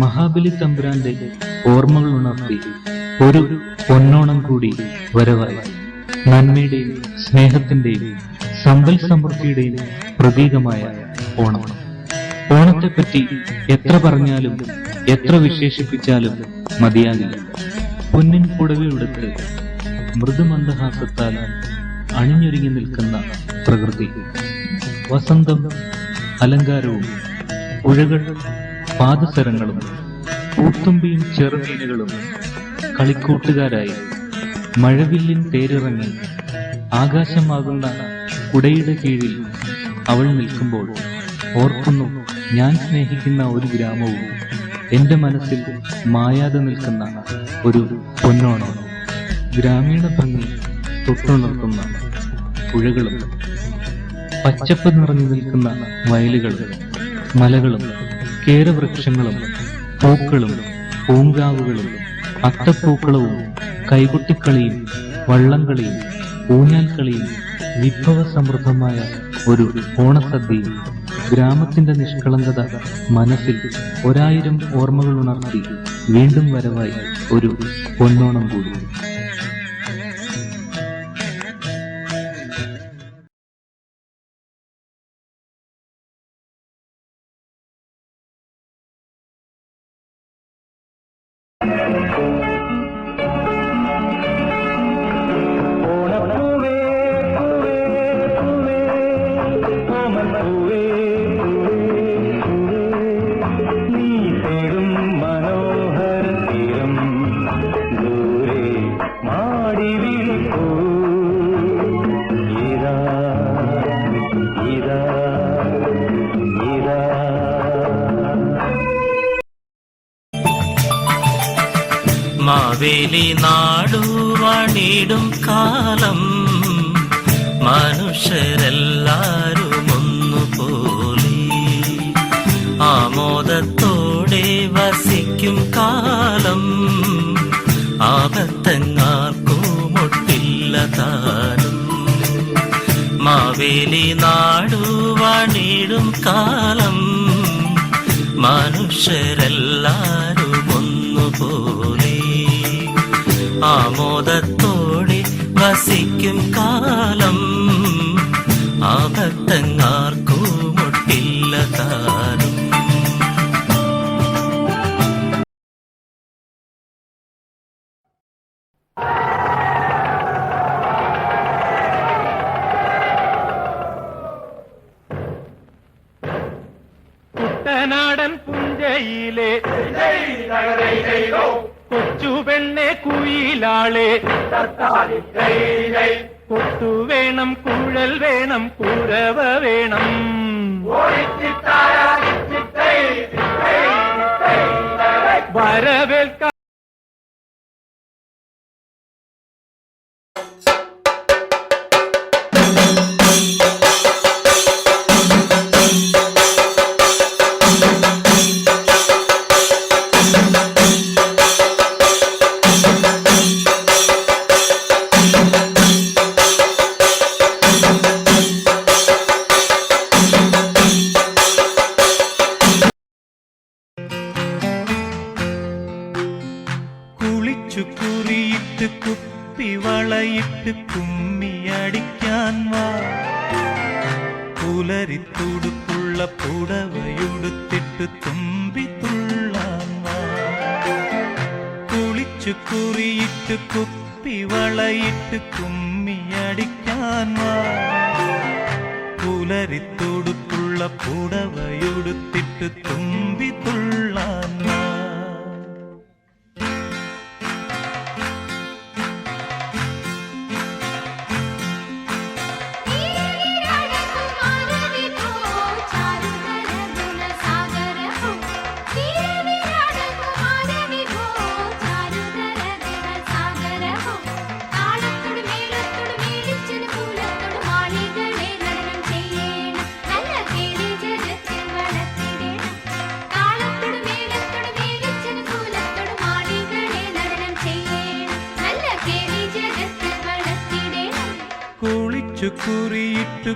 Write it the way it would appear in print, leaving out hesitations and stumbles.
മഹാബലി തമ്പുരാന്റെ ഓർമ്മകൾ ഉണർത്തി ഒരു പൊന്നോണം കൂടി വരവായി. നന്മയുടെയും സ്നേഹത്തിന്റെയും സമ്പൽ സമൃദ്ധിയുടെയും പ്രതീകമായ ഓണം. ഓണത്തെപ്പറ്റി എത്ര പറഞ്ഞാലും എത്ര വിശേഷിപ്പിച്ചാലും മതിയാകില്ല. പൊന്നിൻ പുടവയെടുത്ത് മൃദുമന്ദഹാസത്താൽ അണിഞ്ഞൊരുങ്ങി നിൽക്കുന്ന പ്രകൃതി, വസന്തം അലങ്കാരവും, പുഴകൾ പാദസരങ്ങളും, പൂത്തുമ്പിയും ചെറുമീനുകളും കളിക്കൂട്ടുകാരായി മഴവില്ലിൻ തേരിറങ്ങി ആകാശമാകുന്ന കുടയുടെ കീഴിൽ അവൾ നിൽക്കുമ്പോൾ ഓർക്കുന്നു ഞാൻ സ്നേഹിക്കുന്ന ഒരു ഗ്രാമവും എന്റെ മനസ്സിൽ മായാതെ നിൽക്കുന്ന ഒരു പൊന്നോണം. ഗ്രാമീണ ഭംഗി തൊട്ടുണർത്തുന്ന പുഴകളും, പച്ചപ്പ് നിറഞ്ഞു നിൽക്കുന്ന വയലുകളും, മലകളും, കേരവൃക്ഷങ്ങളും, പൂക്കളും, പൂങ്കാവുകളും, അത്തപ്പൂക്കളവും, കൈകൊട്ടിക്കളിയും, വള്ളംകളിയും, ഊഞ്ഞാൽക്കളിയും, വിഭവസമൃദ്ധമായ ഒരു ഓണസദ്യയും, ഗ്രാമത്തിന്റെ നിഷ്കളങ്കത മനസ്സിൽ 1000 ഓർമ്മകൾ ഉണർത്തി വീണ്ടും വരവായി ഒരു പൊന്നോണം കൂടി. മാവേലി നാടുവാണിടും കാലം മനുഷ്യരെല്ലാരും ഒന്നുപോലെ ആമോദത്തോടെ വസിക്കും കാലം ആപത്തെങ്ങാർക്കുമൊട്ടില്ല താനും. മാവേലി നാടുവാണിടും കാലം മനുഷ്യരെല്ലാരും ഒന്നുപോലെ ആമോദത്തോടെ വസിക്കും കാലം ആപത്തെങ്ങാർക്കുമൊട്ടില്ല താനും. കുട്ടനാടൻ പുഞ്ചയിലെ കൊച്ചു പെണ്ണെ കുയിലാളെ കൊട്ടു വേണം, കുഴൽ വേണം, കുരവ വേണം, വരവേൽക്ക കുറിയിട്ട് കുപ്പി വളയിട്ട് കുമ്മിയടിക്കാൻ വാ, പുലരിത്തുടുപ്പുള്ള പുടവയുടുത്തിട്ട് തുമ്പി തുള്ളാൻ വാ. കുളിച്ചു കുറിയിട്ട് കുപ്പി വളയിട്ട് കുമ്മിയടിക്കാൻ വാ, പുലരിത്തുടുപ്പുള്ള പുടവയുടുത്തിട്ട് തുമ്പി തുള്ളാൻ വാ. കുറിയിട്ട്